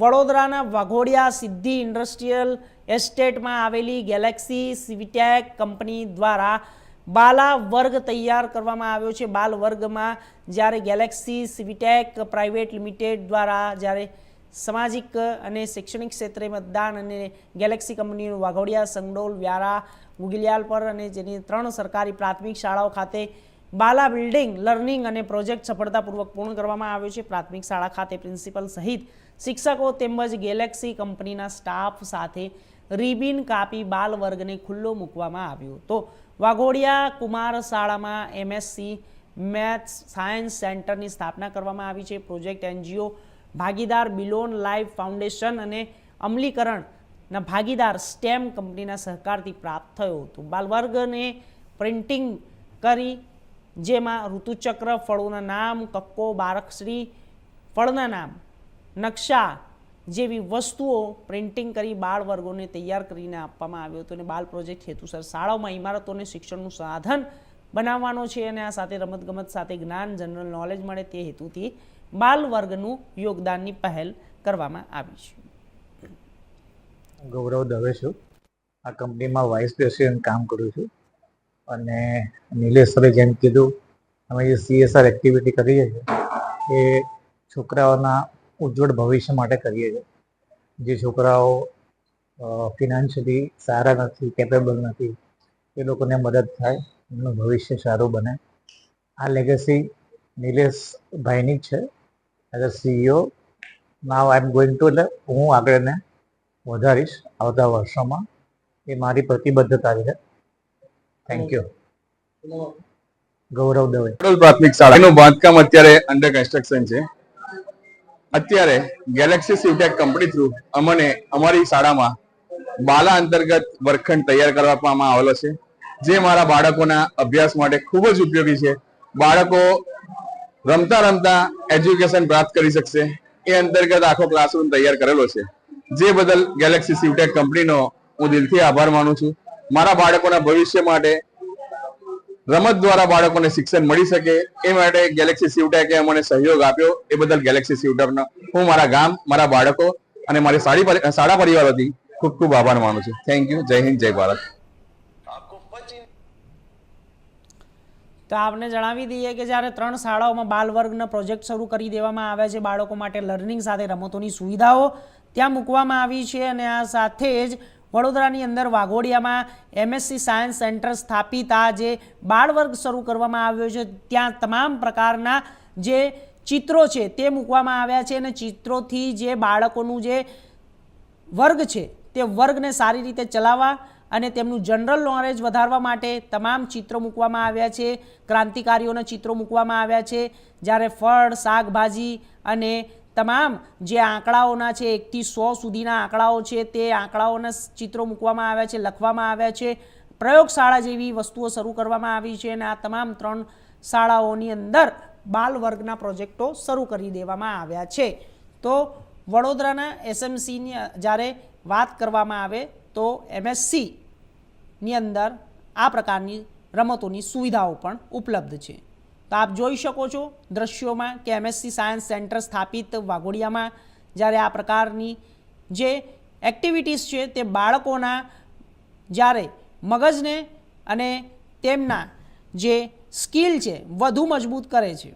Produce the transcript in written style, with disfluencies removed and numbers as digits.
વડોદરાના વાઘોડિયા સિદ્ધિ ઇન્ડસ્ટ્રીયલ એસ્ટેટમાં આવેલી ગેલેક્સી સીવીટેક કંપની દ્વારા બાલા વર્ગ તૈયાર કરવામાં આવ્યો છે। બાલ વર્ગમાં જ્યારે ગેલેક્સી સીવીટેક પ્રાઇવેટ લિમિટેડ દ્વારા જ્યારે સામાજિક અને શૈક્ષણિક ક્ષેત્રે મતદાન અને ગેલેક્સી કંપનીનું વાઘોડિયા, સંગડોલ, વ્યારા, ગુગલિયાલપર અને જેની 3 સરકારી પ્રાથમિક શાળાઓ ખાતે બાલા બિલ્ડિંગ લર્નિંગ અને પ્રોજેક્ટ સફળતાપૂર્વક પૂર્ણ કરવામાં આવ્યો છે। પ્રાથમિક શાળા ખાતે પ્રિન્સિપલ સહિત શિક્ષકો તેમજ ગેલેક્સી કંપનીના સ્ટાફ સાથે રિબિન કાપી બાલ વર્ગને ખુલ્લો મૂકવામાં આવ્યો હતો। વાઘોડિયા કુમાર શાળામાં એમએસસી મેથ્સ સાયન્સ સેન્ટરની સ્થાપના કરવામાં આવી છે। પ્રોજેક્ટ એનજીઓ ભાગીદાર બિલોન લાઈફ ફાઉન્ડેશન અને અમલીકરણના ભાગીદાર સ્ટેમ કંપનીના સહકારથી પ્રાપ્ત થયો હતો। બાલવર્ગને પ્રિન્ટિંગ કરી જેમાં ઋતુચક્ર, ફળોના નામ, કક્કો, બારકશ્રી, ફળના નામ, નકશા જેવી વસ્તુઓ પ્રિન્ટિંગ કરી બાળ વર્ગોને તૈયાર કરીને આપવામાં આવ્યો હતો। અને બાલ પ્રોજેક્ટ હેતુસર શાળાઓમાં ઇમારતોને શિક્ષણનું સાધન બનાવવાનો છે અને આ સાથે રમતગમત સાથે જ્ઞાન, જનરલ નોલેજ મળે તે હેતુથી બાલ વર્ગનું યોગદાનની પહેલ કરવામાં આવી છે। ગૌરવ દવે છું, આ કંપનીમાં વાઇસ પ્રેસિડેન્ટ કામ કરું છું અને નિલેશ સરે જેમ કીધું અમે જે CSR એક્ટિવિટી કરીએ છીએ એ છોકરાઓના ઉજ્જવળ ભવિષ્ય માટે કરીએ છીએ। જે છોકરાઓ ફિનાન્શિયલી સારા નથી, કેપેબલ નથી, એ લોકોને મદદ થાય, એમનું ભવિષ્ય સારું બને। આ લેગેસી નિલેશભાઈની જ છે as a CEO। Now I am going to, એટલે હું આગળ એને વધારીશ આવતા વર્ષોમાં, એ મારી પ્રતિબદ્ધતા છે। Thank you. ગૌરવ દવે, પ્રાથમિક શાળાનું બાંધકામ અત્યારે અંડર કન્સ્ટ્રક્શન છે। અત્યારે ગેલેક્સી સીવીટેક કંપની થ્રુ અમને અમારી શાળામાં બાલા અંતર્ગત વર્ગખંડ તૈયાર કરવામાં આવેલો છે, જે મારા બાળકોના અભ્યાસ માટે ખૂબ જ ઉપયોગી છે। બાળકો રમતા રમતા એજ્યુકેશન પ્રાપ્ત કરી શકશે એ અંતર્ગત આખો ક્લાસરૂમ તૈયાર કરેલો છે, જે બદલ ગેલેક્સી સીવીટેક કંપનીનો હું દિલથી આભાર માનું છું। મારા બાળકોના ભવિષ્ય માટે રમત દ્વારા બાળકોને શિક્ષણ મળી શકે એ માટે ગેલેક્સી સીવીટેકે અમને સહયોગ આપ્યો, એ બદલ ગેલેક્સી સીવીટેકનો હું મારા ગામ, મારા બાળકો અને મારી શાળા પરિવાર વતી ખૂબ ખૂબ આભાર માનું છું। Thank you. જય હિન્દ, જય ભારત। તો આપને જણાવી દઈએ કે જ્યારે 3 શાળાઓમાં બાલ વર્ગના પ્રોજેક્ટ શરૂ કરી દેવામાં આવ્યા છે। બાળકો માટે લર્નિંગ સાથે રમતોની સુવિધાઓ ત્યાં મૂકવામાં આવી છે અને આ સાથે જ વડોદરાની અંદર વાઘોડિયામાં એમએસસી સાયન્સ સેન્ટર સ્થાપિત આ જે બાળ વર્ગ શરૂ કરવામાં આવ્યો છે ત્યાં તમામ પ્રકારના જે ચિત્રો છે તે મૂકવામાં આવ્યા છે અને ચિત્રોથી જે બાળકોનું જે વર્ગ છે તે વર્ગને સારી રીતે ચલાવવા અને તેમનું જનરલ નોલેજ વધારવા માટે તમામ ચિત્રો મૂકવામાં આવ્યા છે। ક્રાંતિકારીઓના ચિત્રો મૂકવામાં આવ્યા છે, જ્યારે ફળ, શાકભાજી અને તમામ જે આંકડાઓના છે 1 થી 100 સુધીના આંકડાઓ છે તે આંકડાઓના ચિત્રો મૂકવામાં આવ્યા છે, લખવામાં આવ્યા છે। પ્રયોગશાળા જેવી વસ્તુઓ શરૂ કરવામાં આવી છે અને આ તમામ 3 શાળાઓની અંદર બાલ વર્ગના પ્રોજેક્ટો શરૂ કરી દેવામાં આવ્યા છે। તો વડોદરાના SMCની જ્યારે વાત કરવામાં આવે તો MSCની અંદર આ પ્રકારની રમતોની સુવિધાઓ પણ ઉપલબ્ધ છે। તો આપ જોઈ શકો છો દ્રશ્યોમાં કે MSC સાયન્સ સેન્ટર સ્થાપિત વાઘોડિયામાં જ્યારે આ પ્રકારની જે એક્ટિવિટીઝ છે તે બાળકોના જ્યારે મગજને અને તેમના જે સ્કિલ છે વધુ મજબૂત કરે છે।